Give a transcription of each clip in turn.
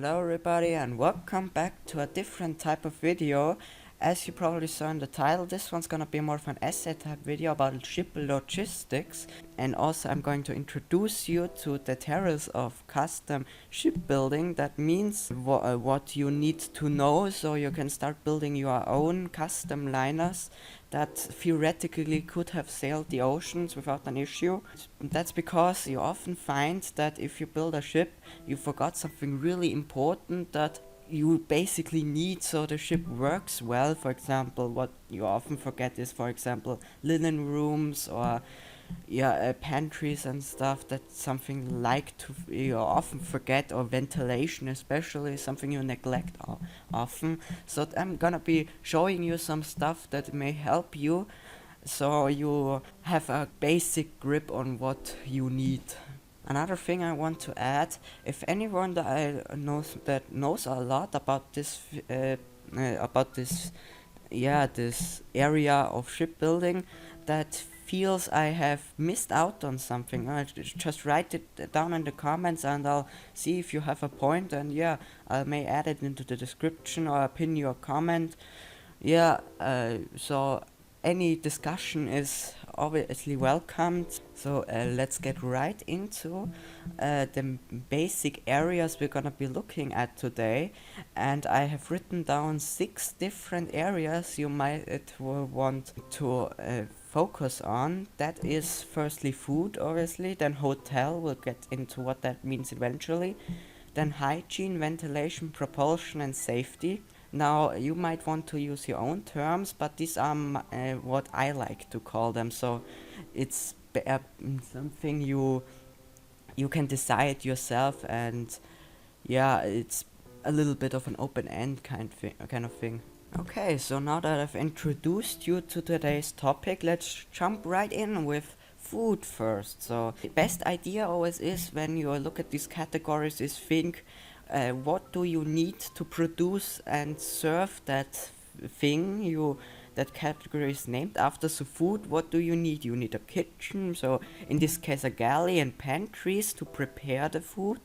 Hello everybody and welcome back to a different type of video. As you probably saw in the title, this one's gonna be more of an essay type video about ship logistics, and also I'm going to introduce you to the terrace of custom shipbuilding. That means what you need to know so you can start building your own custom liners that theoretically could have sailed the oceans without an issue. That's because you often find that if you build a ship, you forgot something really important that you basically need so the ship works well. For example, what you often forget is, for example, linen rooms or pantries and stuff. That's something you often forget, or ventilation especially, something you neglect often. So I'm gonna be showing you some stuff that may help you so you have a basic grip on what you need. Another thing I want to add, if anyone that knows a lot about this area of shipbuilding, that feels I have missed out on something, just write it down in the comments and I'll see if you have a point, and I may add it into the description or pin your comment. So any discussion is obviously welcomed. So let's get right into the basic areas we're gonna be looking at today, and I have written down 6 different areas you might want to focus on. That is firstly food, obviously, then hotel, we'll get into what that means eventually, then hygiene, ventilation, propulsion and safety. Now, you might want to use your own terms, but these are what I like to call them. So it's something you can decide yourself, and it's a little bit of an open-end kind of thing. Okay, so now that I've introduced you to today's topic, let's jump right in with food first. So the best idea always is, when you look at these categories, is think what do you need to produce and serve that thing that category is named after. So food, what do you need? You need a kitchen, so in this case a galley, and pantries to prepare the food,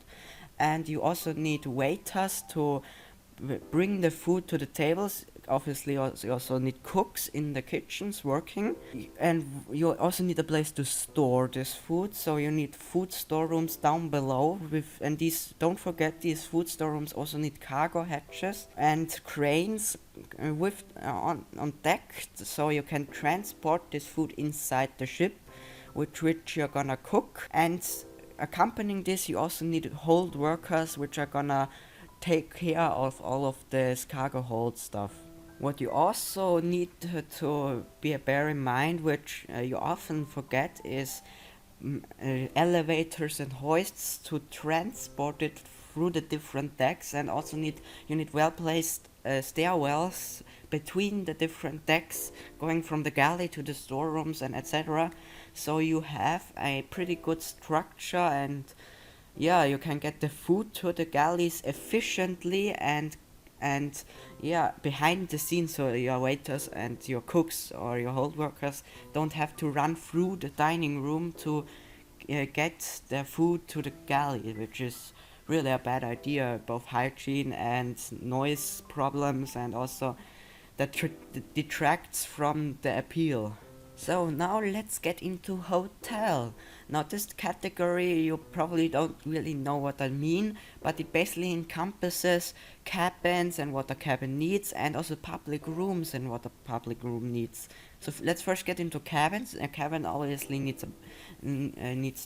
and you also need waiters to bring the food to the tables. Obviously, you also need cooks in the kitchens working, and you also need a place to store this food. So you need food storerooms down below and these, don't forget, these food storerooms also need cargo hatches and cranes on deck, so you can transport this food inside the ship with which you're gonna cook. And accompanying this, you also need hold workers which are gonna take care of all of this cargo hold stuff. What you also need to bear in mind, which you often forget, is elevators and hoists to transport it through the different decks, and also you need well placed stairwells between the different decks, going from the galley to the storerooms and etc. So you have a pretty good structure, and you can get the food to the galleys efficiently and behind the scenes, so your waiters and your cooks or your hold workers don't have to run through the dining room to get their food to the galley, which is really a bad idea, both hygiene and noise problems, and also that detracts from the appeal. So now let's get into hotel. Now this category, you probably don't really know what I mean, but it basically encompasses cabins and what a cabin needs, and also public rooms and what a public room needs. So let's first get into cabins. A cabin obviously needs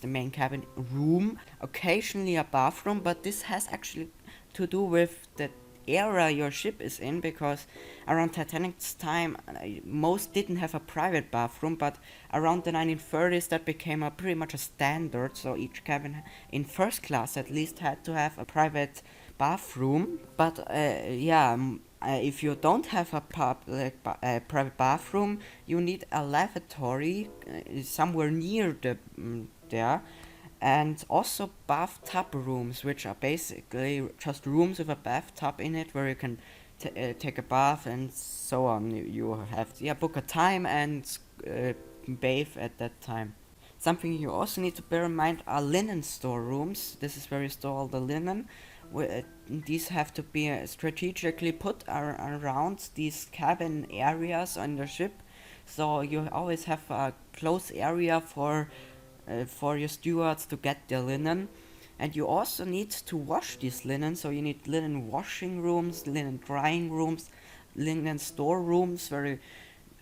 the main cabin room, occasionally a bathroom, but this has actually to do with the era your ship is in, because around Titanic's time most didn't have a private bathroom, but around the 1930s that became pretty much a standard, so each cabin in first class at least had to have a private bathroom. But if you don't have a private bathroom, you need a lavatory somewhere near there, and also bathtub rooms, which are basically just rooms with a bathtub in it where you can take a bath and so on. You have to book a time and bathe at that time. Something you also need to bear in mind are linen storerooms. This is where you store all the linen, These have to be strategically put around these cabin areas on the ship, so you always have a close area for your stewards to get their linen. And you also need to wash this linen, so you need linen washing rooms, linen drying rooms, linen store rooms,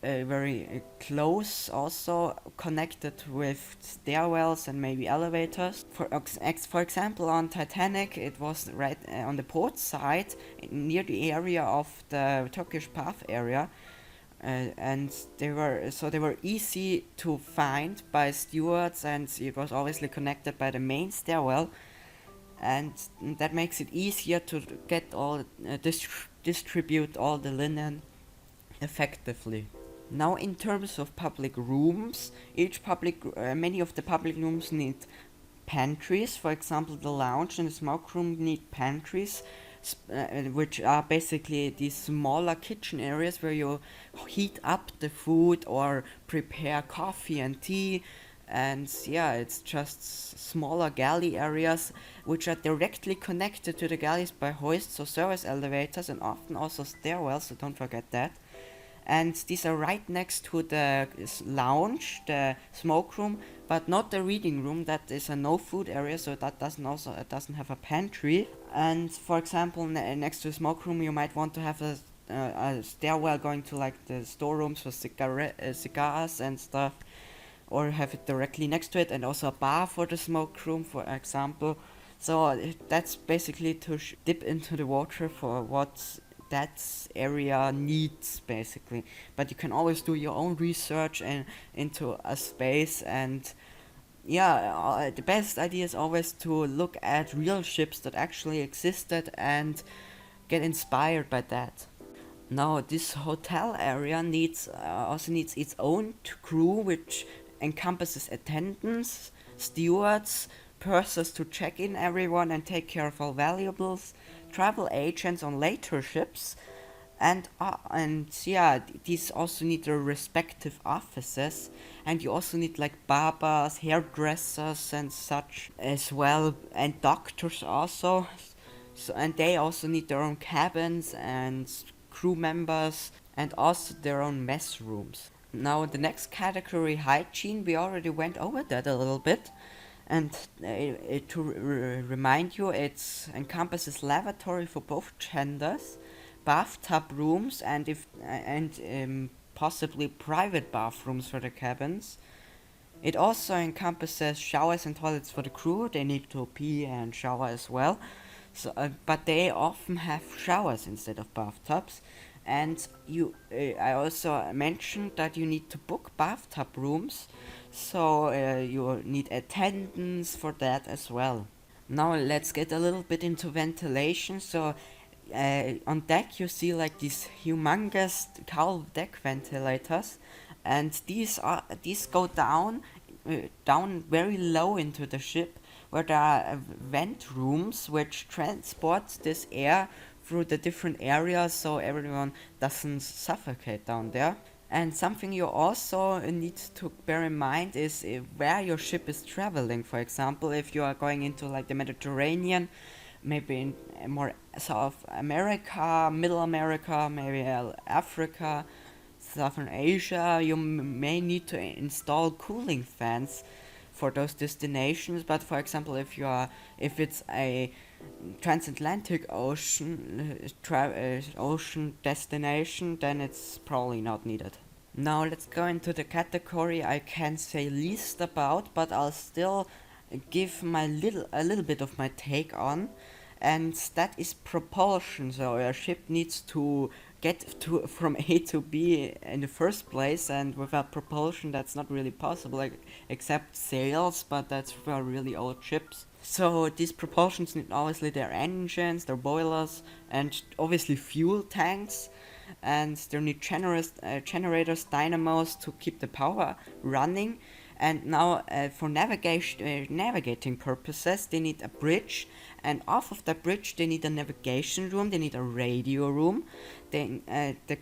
very close, also connected with stairwells and maybe elevators. For example, on Titanic, it was right on the port side, near the area of the Turkish bath area, and they were easy to find by stewards, and it was obviously connected by the main stairwell, and that makes it easier to get distribute all the linen effectively. Now, in terms of public rooms, many of the public rooms need pantries. For example, the lounge and the smoke room need pantries, which are basically these smaller kitchen areas where you heat up the food or prepare coffee and tea. And yeah, it's just smaller galley areas which are directly connected to the galleys by hoists or service elevators, and often also stairwells, so don't forget that. And these are right next to the lounge, the smoke room, but not the reading room. That is a no food area, so that it doesn't have a pantry. And for example, next to the smoke room, you might want to have a stairwell going to like the storerooms for cigars and stuff, or have it directly next to it, and also a bar for the smoke room, for example. So that's basically to dip into the water for what that area needs, basically. But you can always do your own research and into a space. And yeah, the best idea is always to look at real ships that actually existed and get inspired by that. Now, this hotel area also needs its own crew, which encompasses attendants, stewards, pursers to check in everyone and take care of all valuables, travel agents on later ships, and yeah, these also need their respective offices, and you also need like barbers, hairdressers, and such as well, and doctors also. So, and they also need their own cabins and crew members, and also their own mess rooms. Now, the next category, hygiene, we already went over that a little bit. And to remind you, it encompasses lavatory for both genders, bathtub rooms, and possibly private bathrooms for the cabins. It also encompasses showers and toilets for the crew. They need to pee and shower as well. So, but they often have showers instead of bathtubs. And I also mentioned that you need to book bathtub rooms, so you need attendance for that as well. Now let's get a little bit into ventilation. So on deck you see like these humongous cowl deck ventilators, and these go down very low into the ship, where there are vent rooms which transport this air through the different areas so everyone doesn't suffocate down there. And something you also need to bear in mind is where your ship is traveling. For example, if you are going into like the Mediterranean, maybe in more South America, Middle America, maybe Africa, Southern Asia, you may need to install cooling fans for those destinations. But for example, if it's a transatlantic ocean destination, then it's probably not needed. Now let's go into the category I can say least about, but I'll still give a little bit of my take on, and that is propulsion. So a ship needs to get to from A to B in the first place, and without propulsion that's not really possible, like, except sails, but that's for really old ships. So these propulsions need obviously their engines, their boilers, and obviously fuel tanks, and they need generators, dynamos to keep the power running. And now for navigating purposes, they need a bridge, and off of that bridge they need a navigation room, they need a radio room. Then the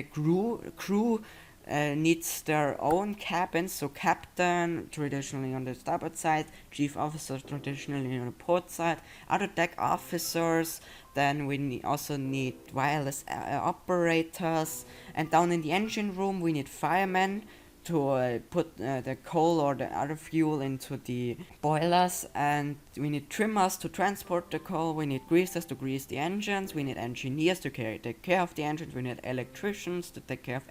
crew needs their own cabins, so captain traditionally on the starboard side, chief officer traditionally on the port side, other deck officers, then we also need wireless operators, and down in the engine room we need firemen to put the coal or the other fuel into the boilers, and we need trimmers to transport the coal, we need greasers to grease the engines, we need engineers to take care of the engines, we need electricians to take care of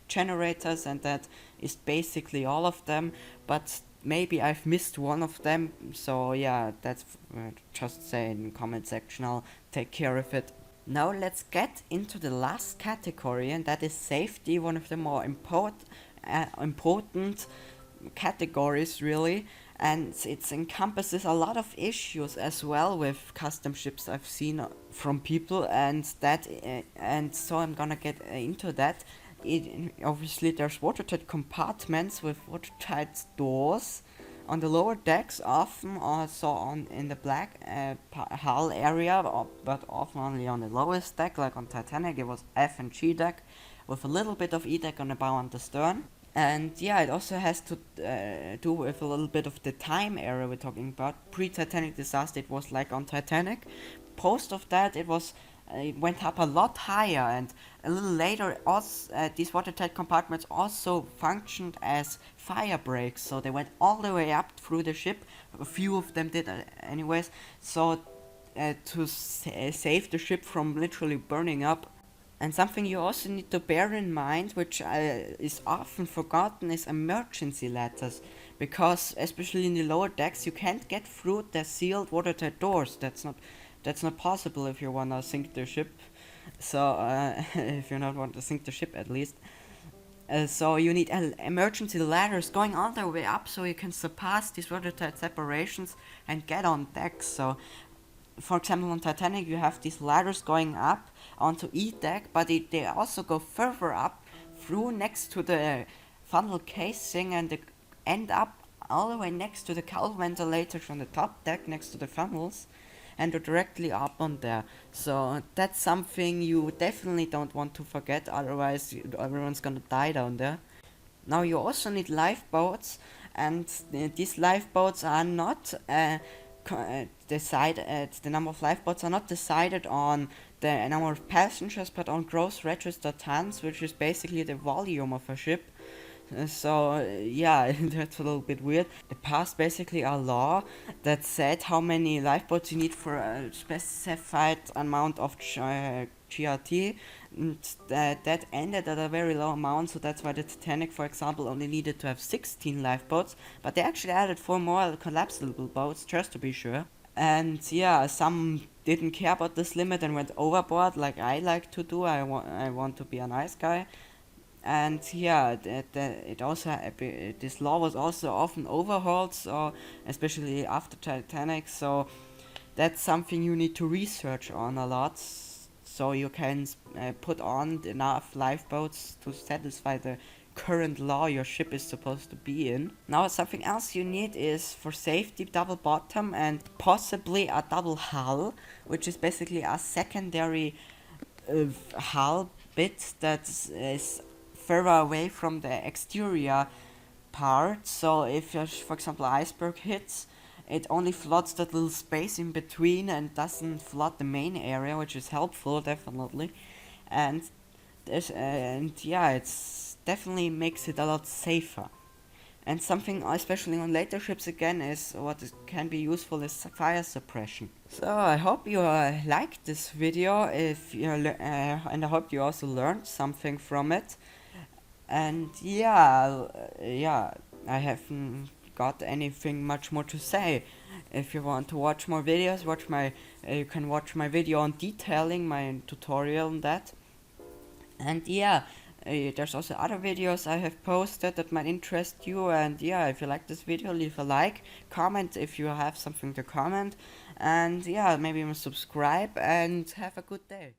generators, and that is basically all of them, but maybe I've missed one of them, so yeah, that's just say in the comment section, I'll take care of it. Now let's get into the last category, and that is safety, one of the more important categories really, and it encompasses a lot of issues as well with custom ships I've seen from people, and so I'm gonna get into that. Obviously there's watertight compartments with watertight doors on the lower decks, often also on in the black hull area, but often only on the lowest deck, like on Titanic it was F and G deck, with a little bit of E deck on the bow and the stern. And yeah, it also has to do with a little bit of the time era we're talking about. Pre-Titanic disaster, it was like on Titanic. Post of that, it went up a lot higher, and a little later, also these watertight compartments also functioned as fire breaks. So they went all the way up through the ship. A few of them did, anyways. So to save the ship from literally burning up. And something you also need to bear in mind, which is often forgotten, is emergency ladders. Because especially in the lower decks, you can't get through the sealed watertight doors. That's not possible if you wanna sink the ship. So if you not want to sink the ship at least. So you need emergency ladders going all the way up, so you can surpass these watertight separations and get on deck. So for example, on Titanic, you have these ladders going up onto E deck, but they also go further up through next to the funnel casing, and they end up all the way next to the cowl ventilators on the top deck next to the funnels, and they're directly up on there. So that's something you definitely don't want to forget, otherwise everyone's gonna die down there. Now you also need lifeboats, and these lifeboats are not decided. The number of lifeboats are not decided on the number of passengers, but on gross registered tons, which is basically the volume of a ship. Yeah, that's a little bit weird. It passed basically a law that said how many lifeboats you need for a specified amount of GRT, and that ended at a very low amount, so that's why the Titanic, for example, only needed to have 16 lifeboats, but they actually added 4 more collapsible boats just to be sure. And yeah, some didn't care about this limit and went overboard, like I like to do. I want to be a nice guy. And yeah, it also this law was also often overhauled, so especially after Titanic. So that's something you need to research on a lot, so you can put on enough lifeboats to satisfy the current law your ship is supposed to be in. Now something else you need is, for safety, double bottom and possibly a double hull, which is basically a secondary hull bit that is further away from the exterior part. So if, for example, an iceberg hits, it only floods that little space in between and doesn't flood the main area, which is helpful, definitely. And yeah, it's definitely makes it a lot safer. And something, especially on later ships again, is what can be useful is fire suppression. So I hope you liked this video, and I hope you also learned something from it. And yeah, I haven't got anything much more to say. If you want to watch more videos, you can watch my video on detailing, my tutorial on that. And yeah, there's also other videos I have posted that might interest you. And yeah, if you like this video, leave a like, comment if you have something to comment, and yeah, maybe even subscribe, and have a good day.